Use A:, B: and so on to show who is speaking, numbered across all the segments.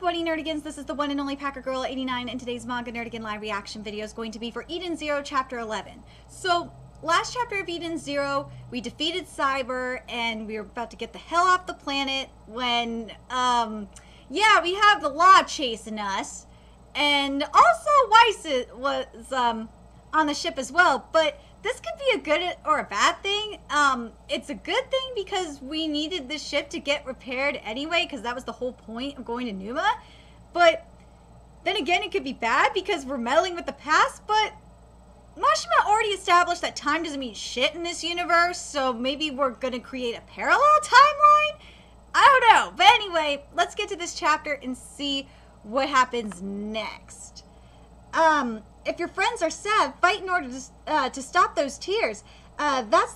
A: Buddy Nerdigans, this is the one and only Packer Girl 89, and today's Manga Nerdigan live reaction video is going to be for Eden Zero Chapter 11. So, last chapter of Eden Zero, we defeated Cyber, and we were about to get the hell off the planet when, yeah, we have the law chasing us, and also Weiss was, on the ship as well, but this could be a good or a bad thing. It's a good thing because we needed this ship to get repaired anyway, because that was the whole point of going to Numa. But then again, it could be bad because we're meddling with the past, but Mashima already established that time doesn't mean shit in this universe, so maybe we're gonna create a parallel timeline? I don't know. But anyway, let's get to this chapter and see what happens next. If your friends are sad, fight in order to stop those tears. That's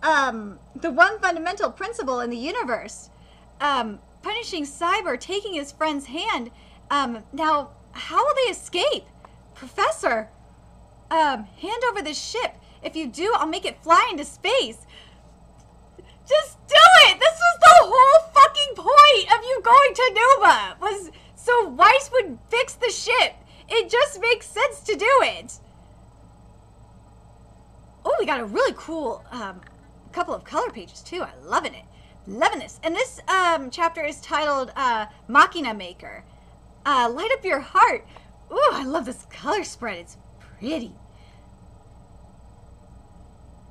A: the one fundamental principle in the universe. Punishing Cyber, taking his friend's hand. Now, how will they escape? Professor, hand over the ship. If you do, I'll make it fly into space. Just do it! This was the whole fucking point of you going to Numa, was so Weiss would fix the ship. It just makes sense to do it. Oh, we got a really cool couple of color pages too. I'm loving it. Loving this. And this chapter is titled Machina Maker. Light up your heart. Ooh, I love this color spread. It's pretty.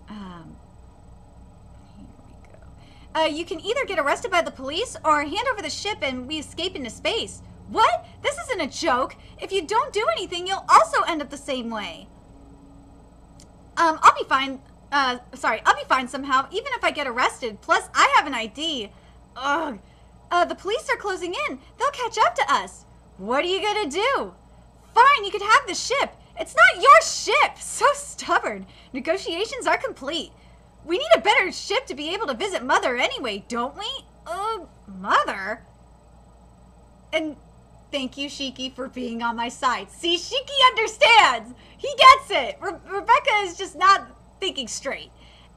A: Here we go. You can either get arrested by the police or hand over the ship and we escape into space. What? This isn't a joke. If you don't do anything, you'll also end up the same way. I'll be fine. I'll be fine somehow, even if I get arrested. Plus, I have an ID. Ugh. The police are closing in. They'll catch up to us. What are you gonna do? Fine, you can have the ship. It's not your ship. So stubborn. Negotiations are complete. We need a better ship to be able to visit Mother anyway, don't we? Mother? And thank you, Shiki, for being on my side. See, Shiki understands. He gets it. Rebecca is just not thinking straight.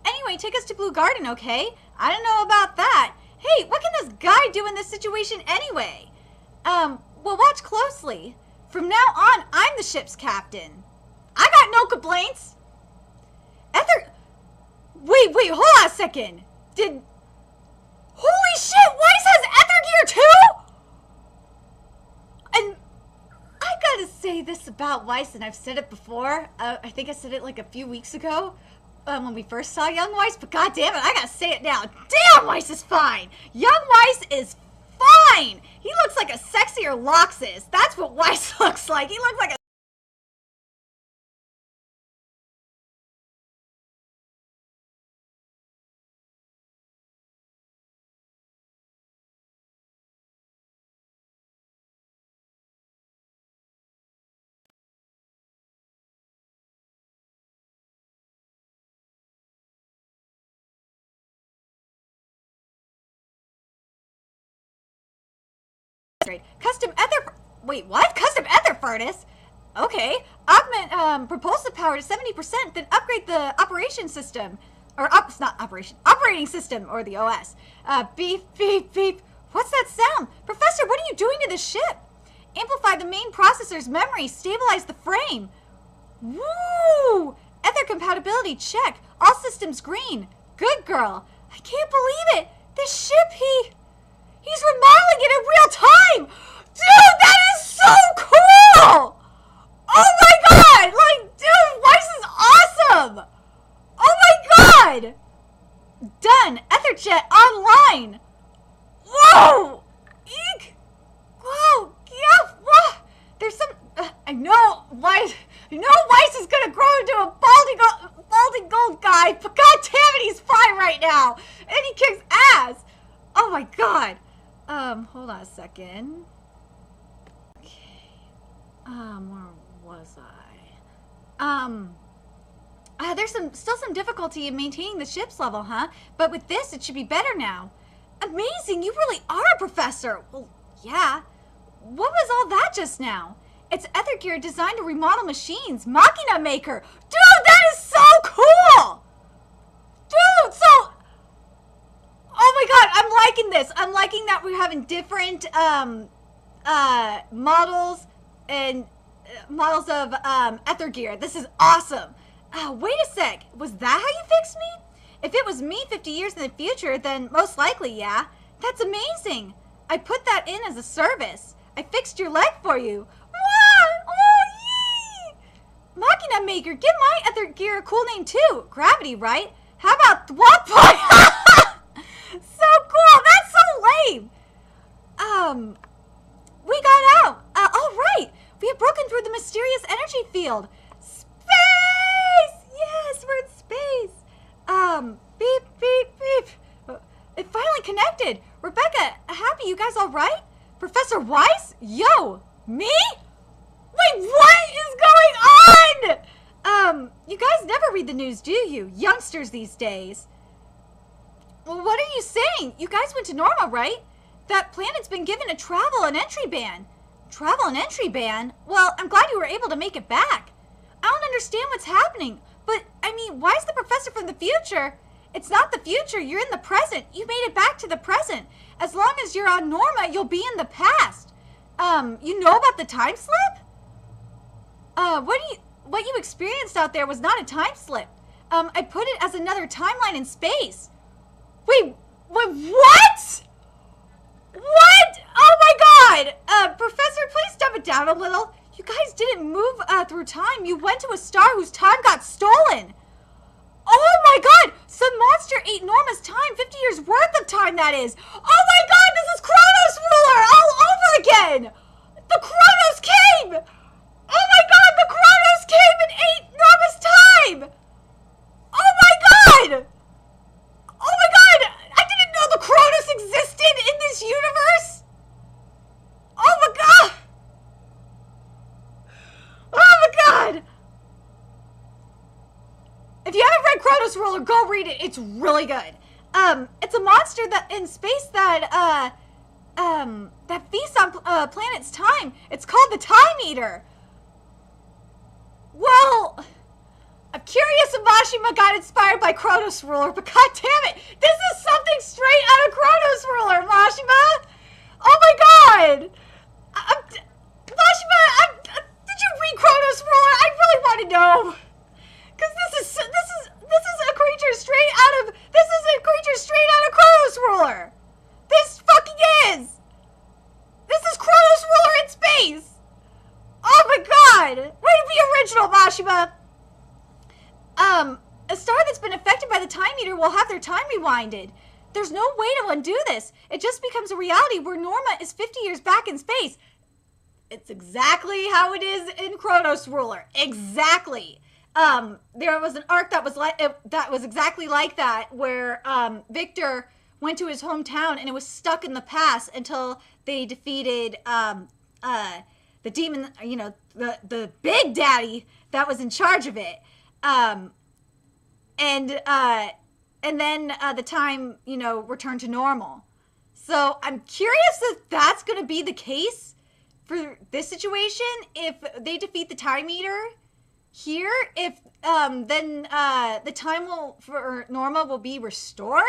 A: Anyway, take us to Blue Garden, okay? I don't know about that. Hey, what can this guy do in this situation anyway? Well, watch closely. From now on, I'm the ship's captain. I got no complaints. Wait, hold on a second. Holy shit, Weiss has ether gear too? And I gotta say this about Weiss, and I've said it before. I think I said it like a few weeks ago when we first saw young Weiss, but god damn it, I gotta say it now. Damn, Weiss is fine. Young Weiss is fine. He looks like a sexier Loxus. That's what Weiss looks like. He looks like a custom ether. Wait, what? Custom ether furnace? Okay. Augment propulsive power to 70%, then upgrade the operation system. Operating system, or the OS. Beep, beep, beep. What's that sound? Professor, what are you doing to the ship? Amplify the main processor's memory, stabilize the frame. Woo! Ether compatibility check. All systems green. Good girl. I can't believe it. This ship, he's remodeling it in real time! Dude, that is so cool! Oh my god! Like, dude, Weiss is awesome! Oh my god! Done! Etherjet online! Whoa! Eek! Whoa! Yeah! Whoa! There's some... I know Weiss is gonna grow into a balding gold guy, but god damn it, he's fine right now! And he kicks ass! Oh my god! Hold on a second. Okay. Where was I? There's still some difficulty in maintaining the ship's level, huh? But with this, it should be better now. Amazing! You really are a professor! Well, yeah. What was all that just now? It's ether gear designed to remodel machines. Machina Maker! Dude, that is so cool! Dude, so... Oh my god, I'm liking this. I'm liking that we're having different models and models of ether gear. This is awesome. Wait a sec. Was that how you fixed me? If it was me 50 years in the future, then most likely, yeah. That's amazing. I put that in as a service. I fixed your leg for you. Wow! Oh, yee! Machina Maker, give my ether gear a cool name too. Gravity, right? How about Thwomp? So cool. That's so lame. We got out. All right. We have broken through the mysterious energy field. Space! Yes, we're in space. Beep, beep, beep. It finally connected. Rebecca, happy, you guys all right? Professor Weiss? Yo, me? Wait, what is going on? You guys never read the news, do you? Youngsters these days. Well, what are you saying? You guys went to Norma, right? That planet's been given a travel and entry ban. Travel and entry ban? Well, I'm glad you were able to make it back. I don't understand what's happening, but, I mean, why is the professor from the future? It's not the future, you're in the present. You made it back to the present. As long as you're on Norma, you'll be in the past. You know about the time slip? What you experienced out there was not a time slip. I put it as another timeline in space. Wait, what? What? Oh my god! Professor, please dumb it down a little. You guys didn't move through time. You went to a star whose time got stolen. Oh my god! Some monster ate Norma's time. 50 years worth of time, that is. Oh my god, this is CHRONOS Ruler all over again! The CHRONOS came! Oh my god, the CHRONOS came and ate Norma's time! Oh my god! Oh my god! I didn't know the CHRONOS existed in this universe! Oh my god! Oh my god! If you haven't read CHRONOS Ruler, go read it. It's really good. It's a monster that in space that feasts on planet's time. It's called the Time Eater. Well, I'm curious if Mashima got inspired by CHRONOS Ruler, but god damn it, this is something straight out of CHRONOS Ruler, Mashima. Oh my god. Mashima, did you read CHRONOS Ruler? I really want to know. Because this is a creature straight out of CHRONOS Ruler. This fucking is. This is CHRONOS Ruler in space. Oh my god. Way to be original, Mashima. A star that's been affected by the Time Eater will have their time rewinded. There's no way to undo this. It just becomes a reality where Norma is 50 years back in space. It's exactly how it is in CHRONOS Ruler. Exactly. There was an arc that was exactly like that, where Victor went to his hometown and it was stuck in the past until they defeated the demon, you know, the big daddy that was in charge of it. And then the time, you know, returned to normal. So I'm curious if that's going to be the case for this situation. If they defeat the Time Eater here, if then the time for Norma will be restored,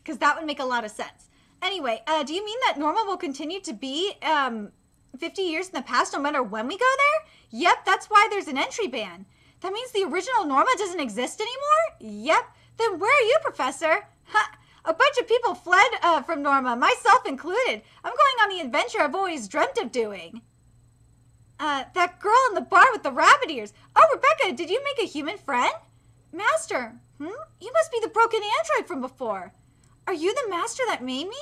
A: because that would make a lot of sense. Anyway, do you mean that Norma will continue to be 50 years in the past no matter when we go there? Yep, that's why there's an entry ban. That means the original Norma doesn't exist anymore? Yep. Then where are you, Professor? Ha! A bunch of people fled from Norma, myself included. I'm going on the adventure I've always dreamt of doing. That girl in the bar with the rabbit ears. Oh, Rebecca, did you make a human friend? Master, you must be the broken android from before. Are you the master that made me?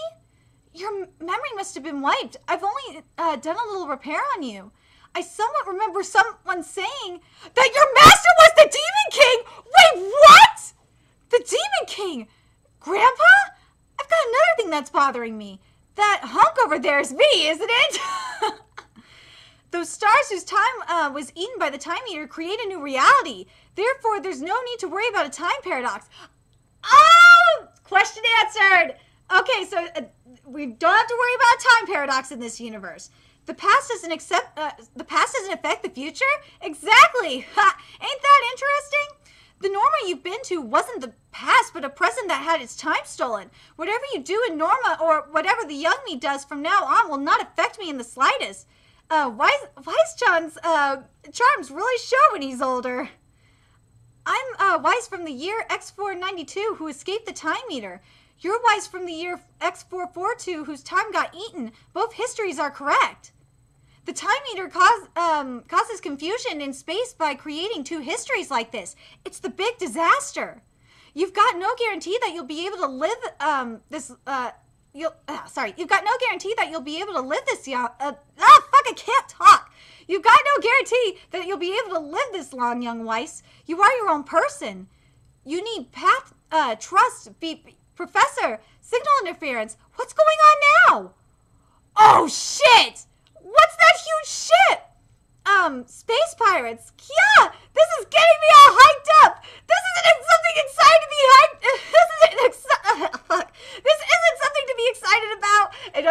A: Your memory must have been wiped. I've only done a little repair on you. I somewhat remember someone saying that your master was the Demon King! Wait, what? The Demon King? Grandpa? I've got another thing that's bothering me. That hunk over there is me, isn't it? Those stars whose time was eaten by the Time Eater create a new reality. Therefore, there's no need to worry about a time paradox. Oh! Question answered! Okay, so we don't have to worry about a time paradox in this universe. The past doesn't affect the future? Exactly! Ha! Ain't that interesting? The Norma you've been to wasn't the past, but a present that had its time stolen. Whatever you do in Norma, or whatever the young me does from now on, will not affect me in the slightest. Wise John's charms really show when he's older. I'm Wise from the year X492, who escaped the time meter. You're Wise from the year X442, whose time got eaten. Both histories are correct. The time meter causes confusion in space by creating two histories like this. It's the big disaster. You've got no guarantee that you'll be able to live you've got no guarantee that you'll be able to live this I can't talk. You've got no guarantee that you'll be able to live this long, young Weiss. You are your own person. You need trust, Professor, signal interference. What's going on now? Oh, shit! What's that huge ship? Space pirates. Yeah, this is getting me all hyped up. This isn't something exciting to be hyped. This isn't something to be excited about.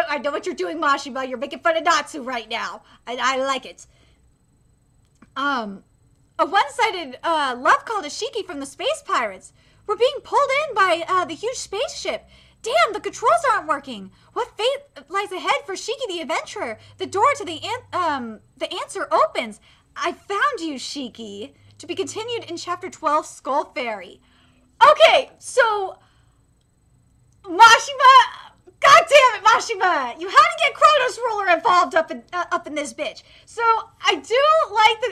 A: I know what you're doing, Mashima. You're making fun of Natsu right now. I like it. A one-sided love call to Shiki from the space pirates. We're being pulled in by the huge spaceship. Damn, the controls aren't working. What fate lies ahead for Shiki the adventurer? The door to the answer opens. I found you, Shiki. To be continued in Chapter 12, Skull Fairy. Okay, so Mashima, god damn it, Mashima, you had to get Chronos Ruler involved up in this bitch. So I do like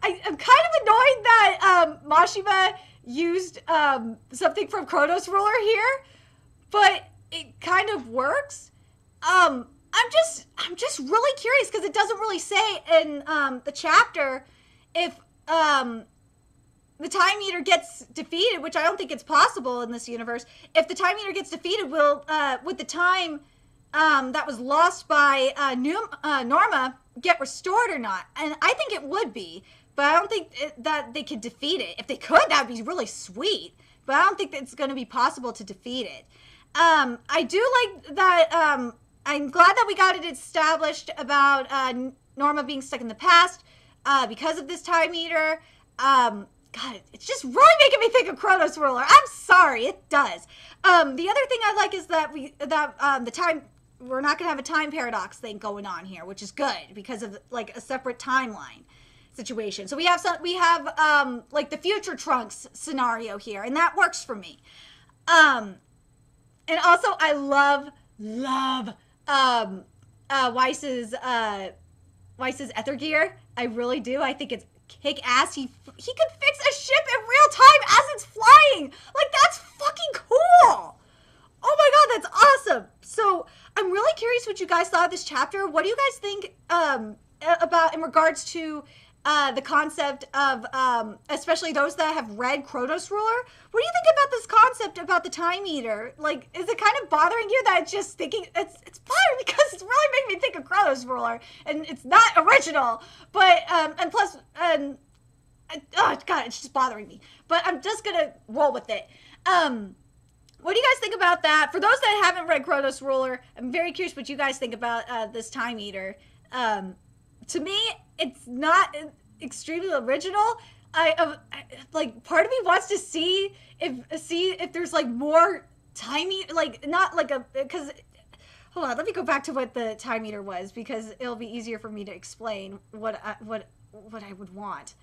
A: I'm kind of annoyed that Mashima used something from Chronos Ruler here, but it kind of works. I'm just really curious because it doesn't really say in the chapter if the Time Eater gets defeated, which I don't think it's possible in this universe. If the Time Eater gets defeated, will with the time that was lost by Norma get restored or not? And I think it would be, but I don't think that they could defeat it. If they could, that would be really sweet. But I don't think that it's going to be possible to defeat it. I do like that. I'm glad that we got it established about Norma being stuck in the past because of this Time Eater. God, it's just really making me think of Chronos Ruler. I'm sorry, it does. The other thing I like is that we're not gonna have a time paradox thing going on here, which is good because of like a separate timeline situation. So we have like the future Trunks scenario here, and that works for me. And also I love Weiss's ether gear. I really do. I think it's kick ass. He could fix a ship in real time as it's flying. Like, that's fucking cool. Oh my god, that's awesome. So I'm really curious what you guys thought of this chapter. What do you guys think about in regards to the concept of especially those that have read Chronos Ruler? What do you think about this concept about the Time Eater? Like, is it kind of bothering you that it's just thinking it's bothering because it's really making me think of Chronos Ruler, and it's not original, but and plus oh god, it's just bothering me. But I'm just gonna roll with it. What do you guys think about that? For those that haven't read Chronos Ruler, I'm very curious what you guys think about this Time Eater. To me, it's not extremely original. I like, part of me wants to see if there's like more Time Eater, like not like because hold on, let me go back to what the Time Eater was, because it'll be easier for me to explain what I would want.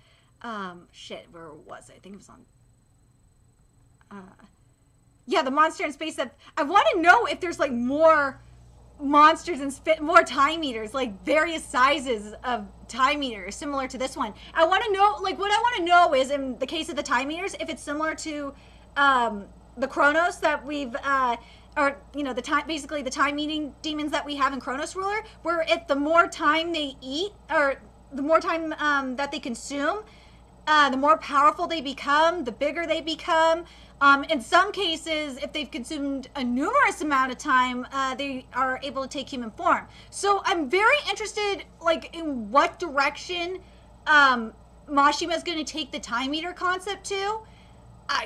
A: Shit, where was it? I think it was on. Yeah, the monster in space. That I want to know if there's like more monsters and more Time Eaters, like various sizes of Time Eaters similar to this one. I want to know, like, what I want to know is, in the case of the Time Eaters, if it's similar to the Chronos that we've or you know, basically the time eating demons that we have in Chronos Ruler, where if the more time they eat, or the more time that they consume, the more powerful they become, the bigger they become. In some cases, if they've consumed a numerous amount of time, they are able to take human form. So I'm very interested, like, in what direction Mashima is going to take the Time Eater concept to.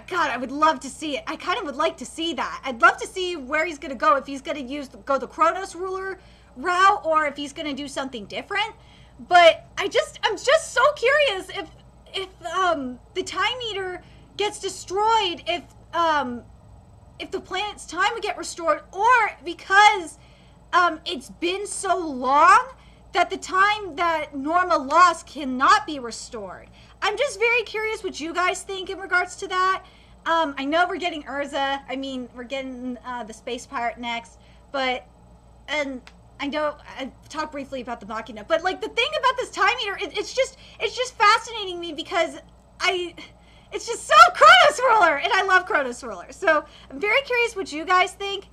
A: God, I would love to see it. I kind of would like to see that. I'd love to see where he's going to go, if he's going to go the Chronos Ruler route, or if he's going to do something different. But I'm just so curious if the Time Eater gets destroyed if the planet's time would get restored, or because it's been so long that the time that Norma lost cannot be restored. I'm just very curious what you guys think in regards to that. I know we're getting Urza. I mean, we're getting the space pirate next, but, and I know I talked briefly about the Machina, but like the thing about this time eater, it's just fascinating me because it's just so Chronos Ruler, and I love Chronos Ruler. So I'm very curious what you guys think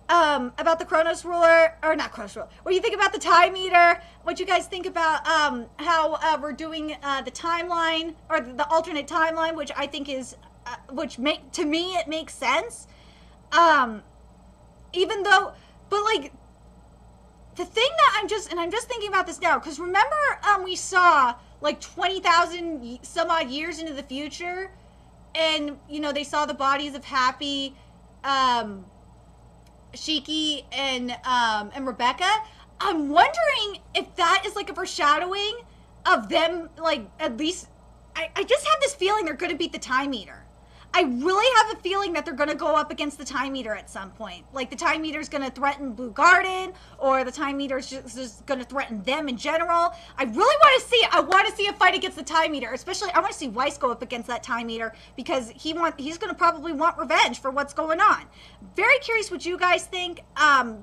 A: about the Chronos Ruler, or not Chronos Ruler. What do you think about the time eater? What you guys think about how we're doing the timeline, or the alternate timeline, which I think is, to me it makes sense. Even though, but like, the thing that I'm just thinking about this now, because remember we saw like 20,000 some odd years into the future, and you know, they saw the bodies of Happy, Shiki, and Rebecca. I'm wondering if that is like a foreshadowing of them, like, at least, I just have this feeling they're going to beat the Time Eater. I really have a feeling that they're going to go up against the Time Eater at some point. Like, the Time Eater's going to threaten Blue Garden, or the Time Eater's just going to threaten them in general. I really want to see it. I want to see a fight against the Time Eater. Especially, I want to see Weiss go up against that Time Eater, because he's going to probably want revenge for what's going on. Very curious what you guys think.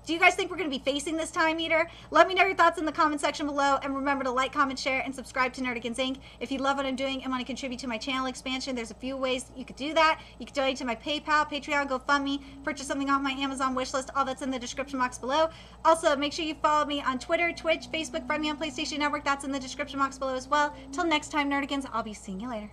A: Do you guys think we're going to be facing this Time Eater? Let me know your thoughts in the comment section below, and remember to like, comment, share, and subscribe to Nerdigans Inc. If you love what I'm doing and want to contribute to my channel expansion, there's a few ways you could do that. You can donate to my PayPal, Patreon, GoFundMe, purchase something off my Amazon wishlist. All that's in the description box below. Also, make sure you follow me on Twitter, Twitch, Facebook, friend me on PlayStation Network. That's in the description box below as well. Till next time, Nerdigans, I'll be seeing you later.